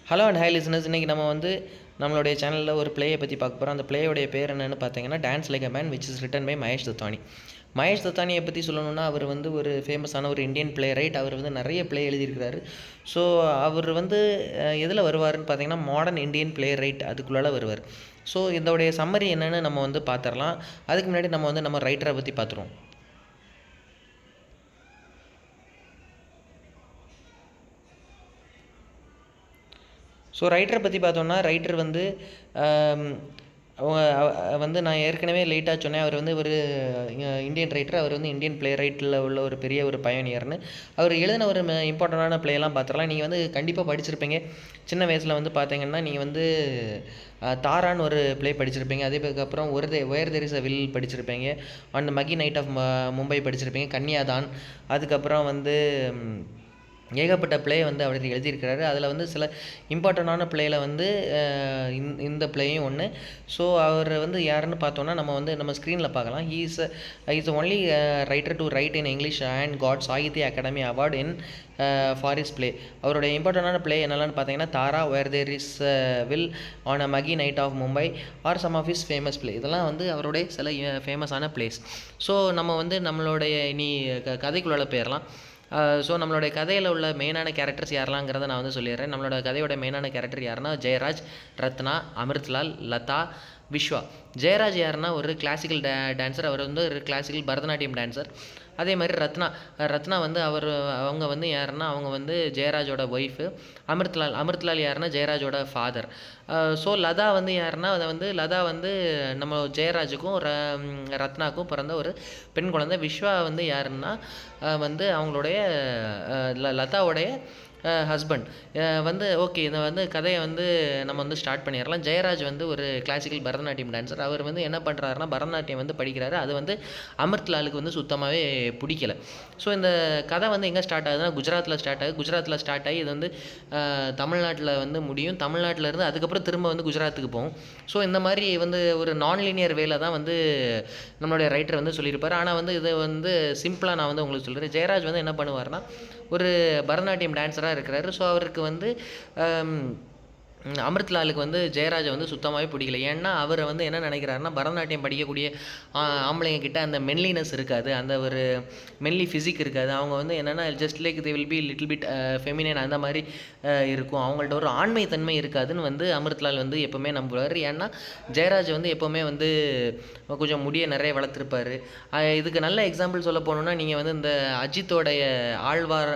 Hello and high listeners. இன்றைக்கி நம்ம நம்மளுடைய சேனலில் ஒரு பிளேயை பற்றி பார்க்க போகிறோம். அந்த பிளேயோடைய பேர் என்னென்னு பார்த்தீங்கன்னா dance like a man which is written by Mahesh Dattani. Mahesh தத்தானியை பற்றி சொல்லணுன்னா அவர் ஒரு ஃபேமஸான ஒரு இந்தியன் பிளே ரைட். அவர் நிறைய பிளே எழுதியிருக்கிறாரு. ஸோ அவர் எதில் வருவார்னு பார்த்தீங்கன்னா மாடர்ன் இந்தியன் பிளே ரைட் அதுக்குள்ளால வருவார். ஸோ இதோடைய சம்மரி என்னென்னு நம்ம பார்த்துடலாம். அதுக்கு முன்னாடி நம்ம ரைட்டரை பற்றி பார்த்துருவோம். ஸோ ரைட்டரை பற்றி பார்த்தோம்னா ரைட்டர் அவங்க நான் ஏற்கனவே லேட்டாக சொன்னேன். அவர் ஒரு இந்தியன் ரைட்டர். அவர் இந்தியன் பிளே ரைட்டில் உள்ள ஒரு பெரிய ஒரு பயனியர்னு. அவர் எழுதின ஒரு இம்பார்ட்டண்டான பிளேலாம் பார்த்துடலாம். நீங்கள் கண்டிப்பாக படிச்சிருப்பீங்க. சின்ன வயசில் பார்த்தீங்கன்னா நீங்கள் தாரான்னு ஒரு பிளே படிச்சிருப்பீங்க. அதுக்கப்புறம் where there is a will படிச்சிருப்பீங்க. And muggy night of Mumbai படிச்சிருப்பீங்க. கன்யாதான். அதுக்கப்புறம் ஏகப்பட்ட பிளே அவர் எழுதியிருக்கிறாரு. அதில் சில இம்பார்ட்டண்டான பிளேயில் இந்த பிளேயும் ஒன்று. ஸோ அவர் யாருன்னு பார்த்தோன்னா நம்ம ஸ்க்ரீனில் பார்க்கலாம். Is only writer to write in English and got Sahitya Akademi award in for play. அவருடைய இம்பார்ட்டண்டான பிளே என்னென்னு பார்த்தீங்கன்னா Tara, where there is will, on a muggy night of Mumbai are some of his famous play. இதெல்லாம் அவருடைய சில ஃபேமஸான பிளேஸ். ஸோ நம்ம நம்மளுடைய இனி கதைக்குள்ளால போயிடலாம். ஸோ நம்மளுடைய கதையில் உள்ள மெயினான கேரக்டர்ஸ் யாரெல்லாங்கிறத நான் சொல்லிடுறேன். நம்மளோட கதையோட மெயினான கேரக்டர் யாருன்னா ஜெயராஜ், ரத்னா, அமிர்த்லால், லதா, விஸ்வா. ஜெயராஜ் யாருன்னா ஒரு கிளாசிக்கல் டான்ஸர். அவர் ஒரு கிளாசிக்கல் பரதநாட்டியம் டான்ஸர். அதே மாதிரி ரத்னா அவங்க யாருன்னா அவங்க ஜெயராஜோட ஒய்ஃபு. அமிர்த்லால் யாருன்னா ஜெயராஜோட ஃபாதர். ஸோ லதா யாருன்னா லதா நம்ம ஜெயராஜுக்கும் ரத்னாக்கும் பிறந்த ஒரு பெண் குழந்தை. விஸ்வா யாருன்னா அவங்களுடைய லதாவுடைய ஹஸ்பண்ட். ஓகே, இதை கதையை நம்ம ஸ்டார்ட் பண்ணிடலாம். ஜெயராஜ் ஒரு கிளாசிக்கல் பரதநாட்டியம் டான்ஸர். அவர் என்ன பண்ணுறாருன்னா பரதநாட்டியம் படிக்கிறாரு. அது அமிர்த்லாலுக்கு சுத்தமாகவே பிடிக்கல. ஸோ இந்த கதை எங்கே ஸ்டார்ட் ஆகுதுன்னா குஜராத்தில் ஸ்டார்ட் ஆகி இது தமிழ்நாட்டில் முடியும். தமிழ்நாட்டிலேருந்து அதுக்கப்புறம் திரும்ப குஜராத்துக்கு போகும். ஸோ இந்த மாதிரி ஒரு நான் லீனியர் வேலை தான் நம்மளுடைய ரைட்டர் சொல்லியிருப்பார். ஆனால் இது சிம்பிளாக நான் உங்களுக்கு சொல்கிறேன். ஜெயராஜ் என்ன பண்ணுவார்னா ஒரு பரதநாட்டியம் டான்ஸராக இருக்கிறாரு. ஸோ அவருக்கு அமிர்த்லாலுக்கு ஜெயராஜை சுத்தமாகவே பிடிக்கல. ஏன்னா அவர் என்ன நினைக்கிறாருன்னா பரதநாட்டியம் படிக்கக்கூடிய ஆம்பளைங்க கிட்ட அந்த மென்லினஸ் இருக்காது, அந்த ஒரு மென்லி ஃபிசிக் இருக்காது. அவங்க என்னென்னா just like they will be little bit feminine, அந்த மாதிரி இருக்கும். அவங்கள்ட்ட ஒரு ஆண்மை தன்மை இருக்காதுன்னு அமிர்த்லால் எப்போவுமே நம்புவார். ஏன்னா ஜெயராஜ் எப்போவுமே கொஞ்சம் முடிய நிறைய வளர்த்துருப்பார். இதுக்கு நல்ல எக்ஸாம்பிள் சொல்ல போனோம்னா நீங்கள் இந்த அஜித்தோடைய ஆழ்வார்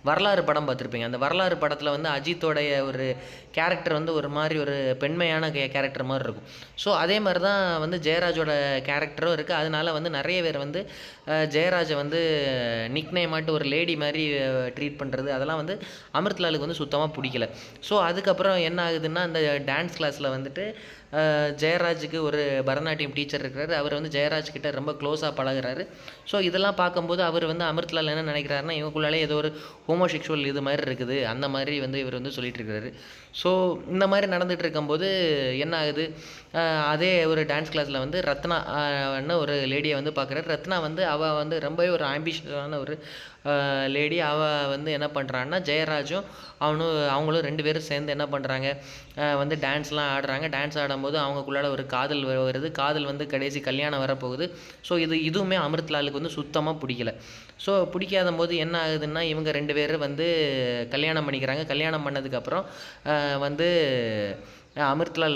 வரலாறு படம் பார்த்துருப்பீங்க. அந்த வரலாறு படத்தில் அஜித்தோடைய ஒரு கேரக்டர் ஒரு மாதிரி ஒரு பெண்மையான கேரக்டர் மாதிரி இருக்கும். ஸோ அதே மாதிரி தான் ஜெயராஜோட கேரக்டரும் இருக்குது. அதனால நிறைய பேர் ஜெயராஜை நிக்நேமாட்டு ஒரு லேடி மாதிரி ட்ரீட் பண்ணுறது அதெல்லாம் அமிர்த்லாலுக்கு சுத்தமாக பிடிக்கல. ஸோ அதுக்கப்புறம் என்ன ஆகுதுன்னா அந்த டான்ஸ் கிளாஸில் ஜெயராஜுக்கு ஒரு பரதநாட்டியம் டீச்சர் இருக்கிறாரு. அவர் ஜெயராஜ் கிட்ட ரொம்ப க்ளோஸாக பழகுறாரு. ஸோ இதெல்லாம் பார்க்கும்போது அவர் அமிர்த்லால் என்ன நினைக்கிறாருன்னா இவங்களுக்குள்ளாலே ஏதோ ஒரு ஹோமோசெக்ஷுவல் இது மாதிரி இருக்குது, அந்த மாதிரி இவர் சொல்லிட்டு இருக்கிறாரு. ஸோ இந்த மாதிரி நடந்துகிட்டு இருக்கும்போது என்ன ஆகுது, அதே ஒரு டான்ஸ் கிளாஸில் ரத்னா ஒரு லேடியை பார்க்குறாரு. ரத்னா அவள் ரொம்பவே ஒரு ஆம்பிஷியஸான ஒரு லேடி. அவள் என்ன பண்ணுறான்னா ஜெயராஜும் அவங்களும் ரெண்டு பேரும் சேர்ந்து என்ன பண்ணுறாங்க டான்ஸ்லாம் ஆடுறாங்க. டான்ஸ் ஆடும்போது அவங்களுக்குள்ளால ஒரு காதல் வருது. காதல் கடைசி கல்யாணம் வரப்போகுது. ஸோ இதுவுமே அமிர்த்லாலுக்கு சுத்தமாக பிடிக்கல. ஸோ பிடிக்காத போது என்ன ஆகுதுன்னா இவங்க ரெண்டு பேரும் கல்யாணம் பண்ணிக்கிறாங்க. கல்யாணம் பண்ணதுக்கப்புறம் அமிர்த்லால்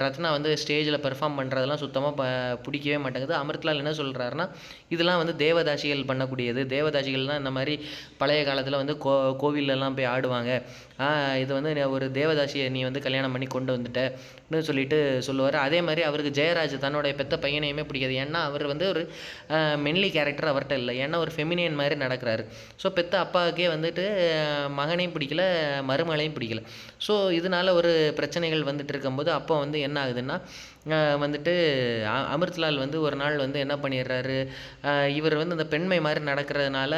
ரத்னா ஸ்டேஜில் பெர்ஃபார்ம் பண்ணுறதெல்லாம் சுத்தமாக பிடிக்கவே மாட்டேங்குது. அமிர்த்லால் என்ன சொல்கிறாருன்னா இதெல்லாம் தேவதாசிகள் பண்ணக்கூடியது. தேவதாசிகள்னால் இந்த மாதிரி பழைய காலத்தில் கோவிலெல்லாம் போய் ஆடுவாங்க. இது ஒரு தேவதாசியை நீ கல்யாணம் பண்ணி கொண்டு வந்துட்டன்னு சொல்லிட்டு சொல்லுவார். அதே மாதிரி அவருக்கு ஜெயராஜ் தன்னுடைய பெத்த பையனையுமே பிடிக்காது. ஏன்னா அவர் ஒரு மென்லி கேரக்டர் அவர்கிட்ட இல்லை. ஏன்னா ஒரு ஃபெமினியன் மாதிரி நடக்கிறாரு. ஸோ பெத்த அப்பாவுக்கே மகனையும் பிடிக்கல, மருமகளையும் பிடிக்கல. ஸோ இதனால ஒரு பிரச்சனைகள் இருக்கும்போது அப்போ என்ன ஆகுதுன்னா அமிர்த்லால் ஒரு நாள் என்ன பண்ணிடுறாரு, இவர் அந்த பெண்மை மாதிரி நடக்கிறதுனால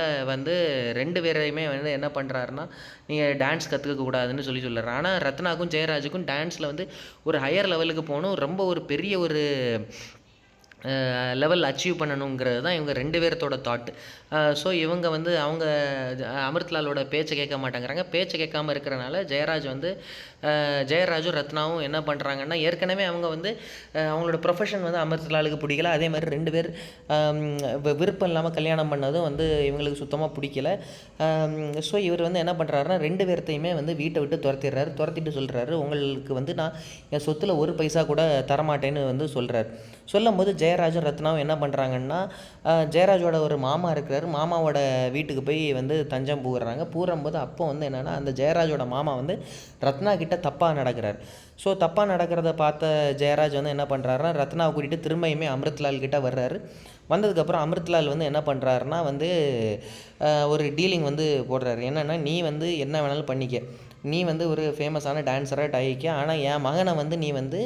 ரெண்டு பேரையுமே என்ன பண்ணுறாருன்னா நீங்கள் டான்ஸ் கற்றுக்க கூடாதுன்னு சொல்லிடுறாரு. ஆனால் ரத்னாக்கும் ஜெயராஜுக்கும் டான்ஸில் ஒரு ஹையர் லெவலுக்கு போகணும், ரொம்ப ஒரு பெரிய ஒரு லெவல் அச்சீவ் பண்ணணுங்கிறது தான் இவங்க 2 பேர்த்தோட தாட். ஸோ இவங்க வந்து அவங்க அமிர்த்லாலோட பேச்சை கேட்க மாட்டேங்கிறாங்க. பேச்சை கேட்காம இருக்கிறனால ஜெயராஜும் ரத்னாவும் என்ன பண்ணுறாங்கன்னா, ஏற்கனவே அவங்க வந்து அவங்களோட ப்ரொஃபஷன் வந்து அமிர்த்லாலுக்கு பிடிக்கல. அதே மாதிரி 2 பேர் விருப்பம் இல்லாமல் கல்யாணம் பண்ணதும் வந்து இவங்களுக்கு சுத்தமாக பிடிக்கல. ஸோ இவர் வந்து என்ன பண்ணுறாருன்னா 2 பேர்த்தையுமே வந்து வீட்டை விட்டு துரத்திடுறாரு. துரத்திட்டு சொல்கிறாரு, உங்களுக்கு வந்து நான் என் சொத்தில் ஒரு பைசா கூட தரமாட்டேன்னு வந்து சொல்கிறார். சொல்லும்போது ஜெயராஜும் ரத்னாவும் என்ன பண்ணுறாங்கன்னா, ஜெயராஜோட ஒரு மாமா இருக்கிறாரு. மாமாவோட வீட்டுக்கு போய் வந்து தஞ்சம் புகுறாங்க. புகும்போது அப்போ வந்து என்னென்னா, அந்த ஜெயராஜோட மாமா வந்து ரத்னா கிட்ட தப்பாக நடக்கிறார். ஸோ தப்பாக நடக்கிறத பார்த்த ஜெயராஜ் வந்து என்ன பண்ணுறாருன்னா, ரத்னாவை கூட்டிகிட்டு திரும்பியுமே அமிர்த்லால் கிட்ட வர்றாரு. வந்ததுக்கப்புறம் அமிர்த்லால் வந்து என்ன பண்ணுறாருன்னா வந்து ஒரு டீலிங் வந்து போடுறாரு. என்னென்னா, நீ வந்து என்ன வேணாலும் பண்ணிக்க, நீ வந்து ஒரு ஃபேமஸான டான்ஸராக ஆகிக்க, ஆனால் என் மகனை வந்து நீ வந்து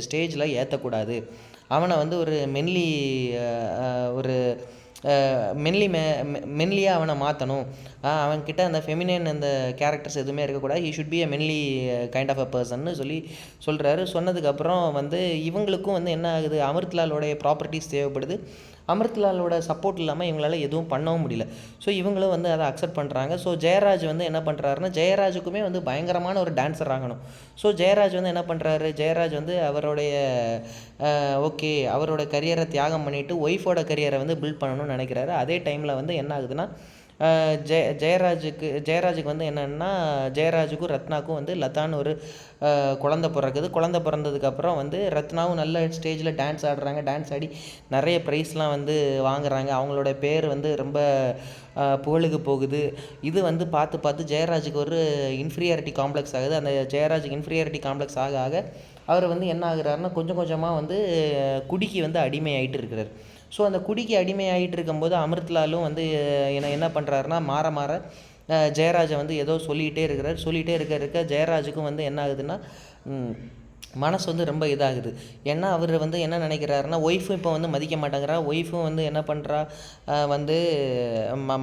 ஸ்டேஜில் ஏற்றக்கூடாது, அவனை வந்து ஒரு ஒரு மென்லியாக அவனை மாற்றணும், அவன்கிட்ட அந்த ஃபெமினின் அந்த கேரக்டர்ஸ் எதுவுமே இருக்கக்கூடாது, he should be a manly kind of a பர்சன்னு சொல்கிறாரு. சொன்னதுக்கப்புறம் வந்து இவங்களுக்கும் வந்து என்ன ஆகுது, அமிர்த்லாலோடைய ப்ராப்பர்ட்டிஸ் தேவைப்படுது. அமிர்த்லாலோட சப்போர்ட் இல்லாமல் இவங்களால எதுவும் பண்ணவும் முடியல. ஸோ இவங்களும் வந்து அதை அக்செப்ட் பண்ணுறாங்க. ஸோ ஜெயராஜ் வந்து என்ன பண்ணுறாருன்னா, ஜெயராஜுக்குமே வந்து பயங்கரமான ஒரு டான்ஸர் ஆகணும். ஸோ ஜெயராஜ் வந்து என்ன பண்ணுறாரு, ஜெயராஜ் வந்து அவரோட கரியரை தியாகம் பண்ணிவிட்டு ஒய்ஃபோட கரியரை வந்து பில்ட் பண்ணணும்னு நினைக்கிறாரு. அதே டைமில் வந்து என்ன ஆகுதுன்னா, ஜெயராஜுக்கு வந்து என்னென்னா, ஜெயராஜுக்கும் ரத்னாவுக்கும் வந்து லதான்னு ஒரு குழந்த பிறக்குது. குழந்த பிறந்ததுக்கப்புறம் வந்து ரத்னாவும் நல்ல ஸ்டேஜில் டான்ஸ் ஆடுறாங்க. டான்ஸ் ஆடி நிறைய ப்ரைஸ்லாம் வந்து வாங்குறாங்க. அவங்களோட பேர் வந்து ரொம்ப புகழுக்கு போகுது. இது வந்து பார்த்து ஜெயராஜுக்கு ஒரு இன்ஃபீரியாரிட்டி காம்ப்ளெக்ஸ் ஆகுது. அந்த ஜெயராஜுக்கு இன்ஃபீரியாரிட்டி காம்ப்ளெக்ஸ் ஆக அவர் வந்து என்ன ஆகுறாருன்னா, கொஞ்சம் கொஞ்சமாக வந்து குடிக்கு வந்து அடிமையாகிட்டு இருக்கிறார். ஸோ அந்த குடிக்கு அடிமையாகிட்டு இருக்கும்போது அமிர்த்லாலும் வந்து என்ன பண்ணுறாருன்னா, மாற ஜெயராஜை வந்து ஏதோ சொல்லிகிட்டே இருக்க ஜெயராஜுக்கும் வந்து என்ன ஆகுதுன்னா, மனசு வந்து ரொம்ப இதாகுது. ஏன்னா அவர் வந்து என்ன நினைக்கிறாருன்னா, ஒய்ஃபும் இப்போ வந்து மதிக்க மாட்டேங்கிறா. ஒய்ஃபும் வந்து என்ன பண்ணுறா, வந்து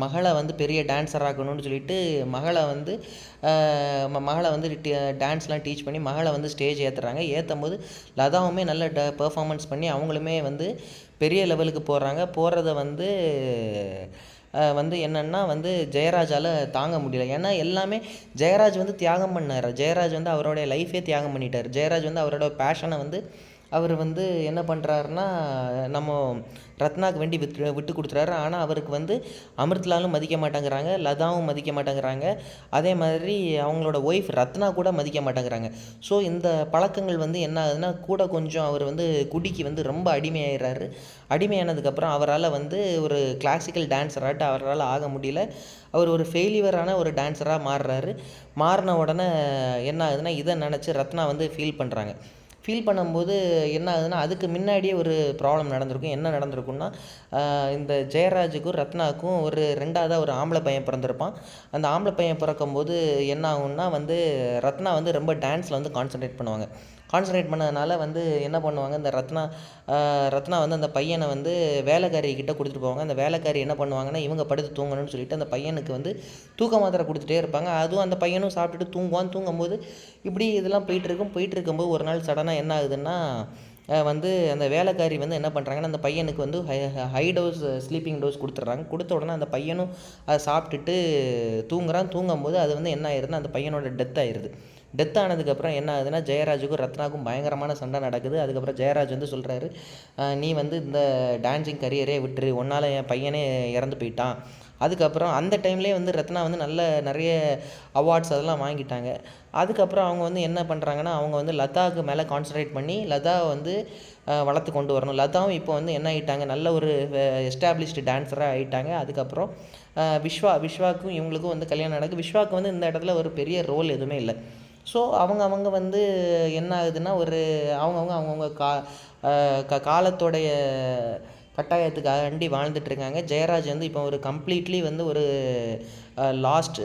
மகளை வந்து பெரிய டான்ஸர் ஆக்கணும்னு சொல்லிட்டு மகளை வந்து டான்ஸ்லாம் டீச் பண்ணி மகளை வந்து ஸ்டேஜ் ஏற்றுறாங்க. ஏற்றும்போது லதாவுமே நல்ல பெர்ஃபார்மன்ஸ் பண்ணி அவங்களுமே வந்து பெரிய லெவலுக்கு போகிறத வந்து என்னென்னா வந்து ஜெயராஜால் தாங்க முடியல. ஏன்னா எல்லாமே ஜெயராஜ் வந்து தியாகம் பண்ணார். ஜெயராஜ் வந்து அவருடைய லைஃபே தியாகம் பண்ணிட்டார். ஜெயராஜ் வந்து அவரோட பேஷனை வந்து அவர் வந்து என்ன பண்ணுறாருன்னா, நம்ம ரத்னாவுக்கு வேண்டி விட்டு கொடுத்துறாரு. ஆனால் அவருக்கு வந்து அமிர்த்லாலும் மதிக்க மாட்டேங்கிறாங்க, லதாவும் மதிக்க மாட்டேங்கிறாங்க, அதே மாதிரி அவங்களோட ஒய்ஃப் ரத்னா கூட மதிக்க மாட்டேங்கிறாங்க. ஸோ இந்த பழக்கங்கள் வந்து என்ன ஆகுதுன்னா, கூட கொஞ்சம் அவர் வந்து குடிக்கு வந்து ரொம்ப அடிமையாயிடுறாரு. அடிமையானதுக்கப்புறம் அவரால் வந்து ஒரு கிளாசிக்கல் டான்ஸராட்டு அவரால் ஆக முடியல. அவர் ஒரு ஃபெயிலியரான ஒரு டான்ஸராக மாறின உடனே என்ன ஆகுதுன்னா, இதை நினச்சி ரத்னா வந்து ஃபீல் பண்ணும்போது என்ன ஆகுதுன்னா, அதுக்கு முன்னாடியே ஒரு ப்ராப்ளம் நடந்திருக்கும். என்ன நடந்திருக்குன்னா, இந்த ஜெயராஜுக்கும் ரத்னாவுக்கும் ஒரு 2ஆவதாக ஒரு ஆம்பளை பையன் பிறந்திருப்பான். அந்த ஆம்பளை பையன் பிறக்கும்போது என்ன ஆகும்னா வந்து, ரத்னா வந்து ரொம்ப டான்ஸில் வந்து கான்சன்ட்ரேட் பண்ணதுனால வந்து என்ன பண்ணுவாங்க, இந்த ரத்னா வந்து அந்த பையனை வந்து வேலைக்காரி கிட்ட கொடுத்துட்டு போவாங்க. அந்த வேலைக்காரி என்ன பண்ணுவாங்கன்னா, இவங்க படுத்து தூங்கணும்னு சொல்லிட்டு அந்த பையனுக்கு வந்து தூக்க மாத்திரை கொடுத்துட்டே இருப்பாங்க. அதுவும் அந்த பையனும் சாப்பிட்டுட்டு தூங்கும்போது இப்படி இதெல்லாம் போயிட்டுருக்கும்போது ஒரு நாள் சடனாக என்ன ஆகுதுன்னா, வந்து அந்த வேலைக்காரி வந்து என்ன பண்ணுறாங்கன்னா, அந்த பையனுக்கு வந்து ஹை டோஸ் ஸ்லீப்பிங் டோஸ் கொடுத்துட்றாங்க. கொடுத்த உடனே அந்த பையனும் அதை சாப்பிட்டுட்டு தூங்கும்போது அது வந்து என்ன ஆயிடுதுன்னா, அந்த பையனோட டெத் ஆனதுக்கப்புறம் என்ன ஆகுதுன்னா, ஜெயராஜுக்கும் ரத்னாவுக்கும் பயங்கரமான சண்டை நடக்குது. அதுக்கப்புறம் ஜெயராஜ் வந்து சொல்கிறாரு, நீ வந்து இந்த டான்ஸிங் கரியரே விட்டுரு, உன்னால் என் பையனே இறந்து போயிட்டான். அதுக்கப்புறம் அந்த டைம்லேயே வந்து ரத்னா வந்து நிறைய அவார்ட்ஸ் அதெல்லாம் வாங்கிட்டாங்க. அதுக்கப்புறம் அவங்க வந்து என்ன பண்ணுறாங்கன்னா, அவங்க வந்து லதாவுக்கு மேலே கான்சன்ட்ரேட் பண்ணி லதாவை வந்து வளர்த்து கொண்டு வரணும். லதாவும் இப்போ வந்து என்ன ஆகிட்டாங்க, நல்ல ஒரு எஸ்டாப்ளிஷ்டு டான்ஸராக ஆகிட்டாங்க. அதுக்கப்புறம் விஸ்வாவுக்கும் இவங்களுக்கும் வந்து கல்யாணம் நடக்குது. விஸ்வாவுக்கு வந்து இந்த இடத்துல ஒரு பெரிய ரோல் எதுவுமே இல்லை. ஸோ அவங்க வந்து என்ன ஆகுதுன்னா, ஒரு அவங்கவுங்க காலத்தோடைய கட்டாயத்துக்காண்டி வாழ்ந்துட்டுருக்காங்க. ஜெயராஜ் வந்து இப்போ ஒரு கம்ப்ளீட்லி வந்து ஒரு லாஸ்ட்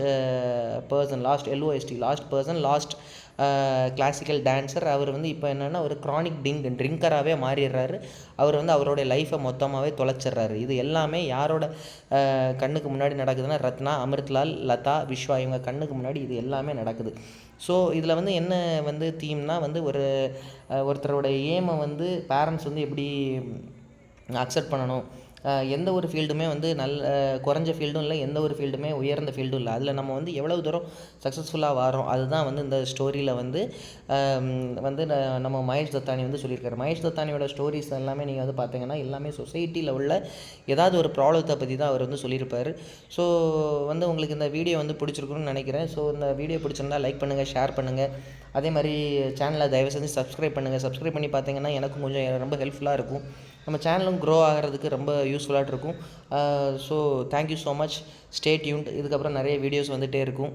கிளாசிக்கல் டான்ஸர். அவர் வந்து இப்போ என்னென்னா ஒரு க்ரானிக் ட்ரிங்கராகவே மாறிடுறாரு. அவர் வந்து அவருடைய லைஃப்பை மொத்தமாகவே தொலைச்சிட்றாரு. இது எல்லாமே யாரோட கண்ணுக்கு முன்னாடி நடக்குதுன்னா, ரத்னா, அமிர்த்லால், லதா, விஸ்வா இவங்க கண்ணுக்கு முன்னாடி இது எல்லாமே நடக்குது. ஸோ இதில் வந்து என்ன வந்து தீம்னா வந்து ஒருத்தரோட ஏமை வந்து பேரண்ட்ஸ் வந்து எப்படி அக்செப்ட் பண்ணணும். எந்த ஒரு ஃபீல்டுமே வந்து குறைஞ்ச ஃபீல்டும் இல்லை, எந்த ஒரு ஃபீல்டுமே உயர்ந்த ஃபீல்டும் இல்லை. அதில் நம்ம வந்து எவ்வளவு தூரம் சக்ஸஸ்ஃபுல்லாக வாரோம், அதுதான் வந்து இந்த ஸ்டோரியில் வந்து நம்ம மகேஷ் தத்தானி வந்து சொல்லியிருக்காரு. மகேஷ் தத்தானியோட ஸ்டோரிஸ் எல்லாமே நீங்கள் வந்து பார்த்தீங்கன்னா எல்லாமே சொசைட்டியில் உள்ள ஏதாவது ஒரு ப்ராப்ளத்தை பற்றி தான் அவர் வந்து சொல்லியிருப்பார். ஸோ வந்து உங்களுக்கு இந்த வீடியோ வந்து பிடிச்சிருக்குன்னு நினைக்கிறேன். ஸோ இந்த வீடியோ பிடிச்சிருந்தா லைக் பண்ணுங்கள், ஷேர் பண்ணுங்கள். அதே மாதிரி சேனலை தயவு செஞ்சு சப்ஸ்கிரைப் பண்ணுங்கள். சப்ஸ்கிரைப் பண்ணி பார்த்தீங்கன்னா எனக்கும் கொஞ்சம் ரொம்ப ஹெல்ப்ஃபுல்லாக இருக்கும். நம்ம சேனலும் க்ரோ ஆகிறதுக்கு ரொம்ப யூஸ்ஃபுல்லாக இருக்கும். So thank you so much. Stay tuned. இதுக்கப்புறம் நிறைய வீடியோஸ் வந்துகிட்டே இருக்கும்.